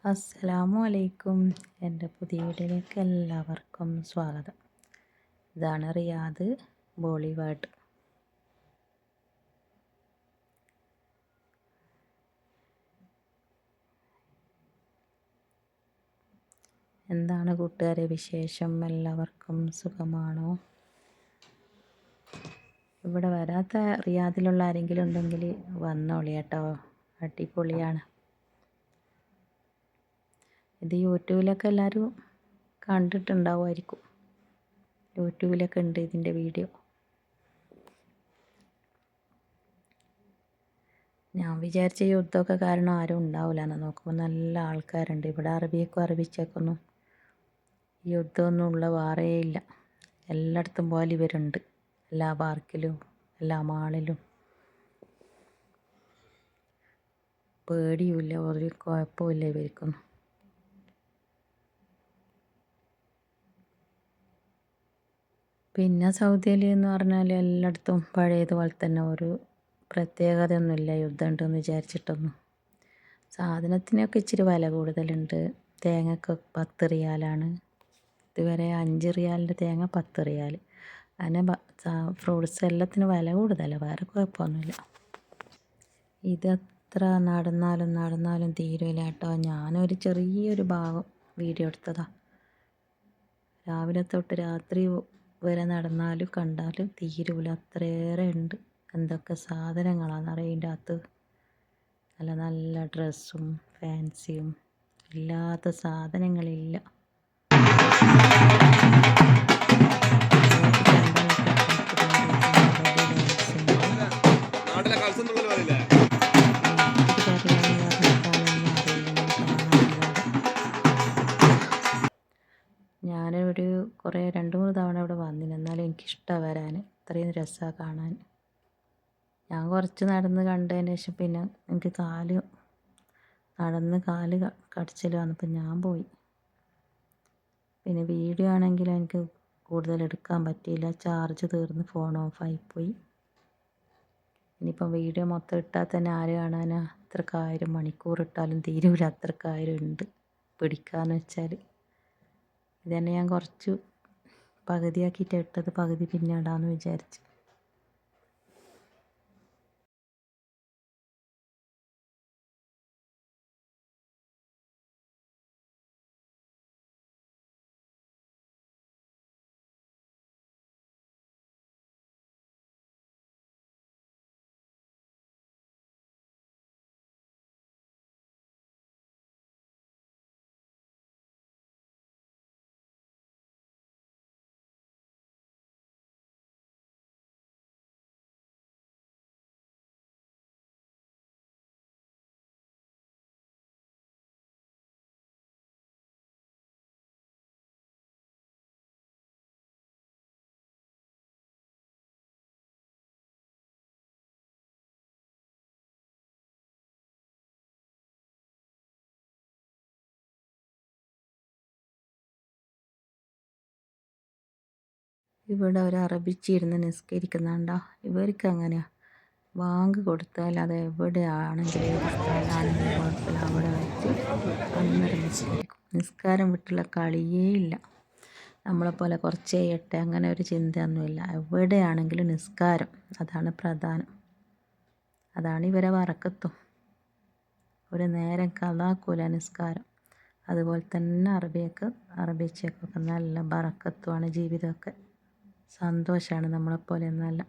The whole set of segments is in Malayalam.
അസ്സലാമു അലൈക്കും. എൻ്റെ പുതിയ വീഡിയോയിലേക്ക് എല്ലാവർക്കും സ്വാഗതം. ഇതാണ് റിയാദ് ബോളിവുഡ്. എന്താണ് കൂട്ടുകാരെ വിശേഷം? എല്ലാവർക്കും സുഖമാണോ? ഇവിടെ വരാത്ത റിയാദിലുള്ള ആരെങ്കിലും ഉണ്ടെങ്കിൽ വന്നോളി കേട്ടോ, അടിപൊളിയാണ്. ഇത് യൂട്യൂബിലൊക്കെ എല്ലാവരും കണ്ടിട്ടുണ്ടാവുമായിരിക്കും. യൂട്യൂബിലൊക്കെ ഉണ്ട് ഇതിൻ്റെ വീഡിയോ. ഞാൻ വിചാരിച്ച യുദ്ധമൊക്കെ കാരണം ആരും ഉണ്ടാവില്ല എന്ന് നോക്കുമ്പോൾ നല്ല ആൾക്കാരുണ്ട്. ഇവിടെ അറബിക്കും അറബിച്ചേക്കൊന്നും യുദ്ധമൊന്നും ഉള്ള വേറെയില്ല. എല്ലായിടത്തും പോലെ ഇവരുണ്ട്, എല്ലാ പാർക്കിലും എല്ലാ മാളിലും. പേടിയുമില്ല, ഒരു കുഴപ്പമില്ല ഇവർക്കൊന്നും. പിന്നെ സൗദിയിൽ എന്ന് പറഞ്ഞാൽ എല്ലായിടത്തും പഴയതുപോലെ തന്നെ ഒരു പ്രത്യേകതയൊന്നുമില്ല യുദ്ധം ഉണ്ടെന്ന് വിചാരിച്ചിട്ടൊന്നും. സാധനത്തിനൊക്കെ ഇച്ചിരി വില കൂടുതലുണ്ട്. തേങ്ങക്ക് 10 റിയാലാണ്. ഇതുവരെ 5 റിയാലിൻ്റെ തേങ്ങ 10 റിയാൽ. അങ്ങനെ ഫ്രൂട്ട്സ് എല്ലാത്തിനും വില കൂടുതലാണ്, വേറെ കുഴപ്പമൊന്നുമില്ല. ഇതെത്ര നടന്നാലും തീരില്ല കേട്ടോ. ഞാനൊരു ചെറിയൊരു ഭാഗം വീഡിയോ എടുത്തതാണ്. രാവിലെ തൊട്ട് രാത്രി വരെ നടന്നാലും കണ്ടാലും തീരൂല, അത്രയേറെ ഉണ്ട്. എന്തൊക്കെ സാധനങ്ങളാണെന്നറിയാം ഇതിൻ്റെ അകത്ത്. നല്ല നല്ല ഡ്രസ്സും ഫാൻസിയും ഇല്ലാത്ത സാധനങ്ങളില്ല. ഞാനൊരു കുറേ 2-3 തവണ ഇവിടെ വന്നിന്, എന്നാലും എനിക്കിഷ്ടമാണ് വരാൻ. അത്രയും രസമാണ് കാണാൻ. ഞാൻ കുറച്ച് നടന്ന് കണ്ടതിന് ശേഷം പിന്നെ എനിക്ക് നടന്ന് കാല് കടിച്ചിൽ വന്നപ്പോൾ ഞാൻ പോയി. പിന്നെ വീഡിയോ ആണെങ്കിൽ എനിക്ക് കൂടുതൽ എടുക്കാൻ പറ്റിയില്ല, ചാർജ് തീർന്ന് ഫോൺ ഓഫായിപ്പോയി. ഇനിയിപ്പം വീഡിയോ മൊത്തം ഇട്ടാൽ തന്നെ ആര് കാണാനാ? അത്രക്കായിരം മണിക്കൂർ ഇട്ടാലും തീരൂല, അത്രക്കായിരം ഉണ്ട് പിടിക്കാന്ന് വെച്ചാൽ. ഇതന്നെ ഞാൻ കുറച്ച് പകുതിയാക്കിയിട്ട് ഇട്ടത്, പകുതി പിന്നെ ഇടാമെന്ന് വിചാരിച്ചു. ഇവിടെ ഒരു അറബിച്ചി ഇരുന്ന് നിസ്കരിക്കുന്നുണ്ടോ? ഇവർക്ക് അങ്ങനെയാണ്. ബാങ്ക് കൊടുത്താൽ അത് എവിടെയാണെങ്കിലും ഏത് സ്ഥലമാണെങ്കിലും കുഴപ്പമില്ല, അവിടെ വെച്ച് അന്നേരം നിസ്കരിക്കും. നിസ്കാരം വിട്ടുള്ള കളിയേ ഇല്ല. നമ്മളെപ്പോലെ കുറച്ച് ചെയ്യട്ടെ അങ്ങനെ ഒരു ചിന്തയൊന്നുമില്ല. എവിടെയാണെങ്കിലും നിസ്കാരം, അതാണ് പ്രധാനം. അതാണ് ഇവരെ വറക്കത്തും. ഒരു നേരം കളാക്കൂല നിസ്കാരം. അതുപോലെ തന്നെ അറബിച്ചക്കൊക്കെ നല്ല ബറക്കത്തുമാണ് ജീവിതമൊക്കെ. സന്തോഷമാണ്, നമ്മളെപ്പോലെ ഒന്നല്ല.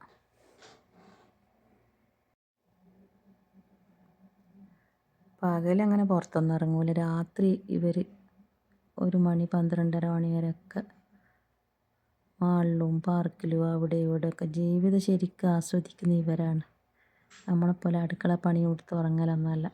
പകലങ്ങനെ പുറത്തൊന്നും ഇറങ്ങൂല. രാത്രി ഇവർ 1 മണി 12:30 മണി വരെയൊക്കെ മാളിലും പാർക്കിലും അവിടെ ഇവിടെയൊക്കെ ജീവിതം ശരിക്കും ആസ്വദിക്കുന്ന ഇവരാണ്. നമ്മളെപ്പോലെ അടുക്കള പണി കൊടുത്ത് ഉറങ്ങലൊന്നുമല്ല.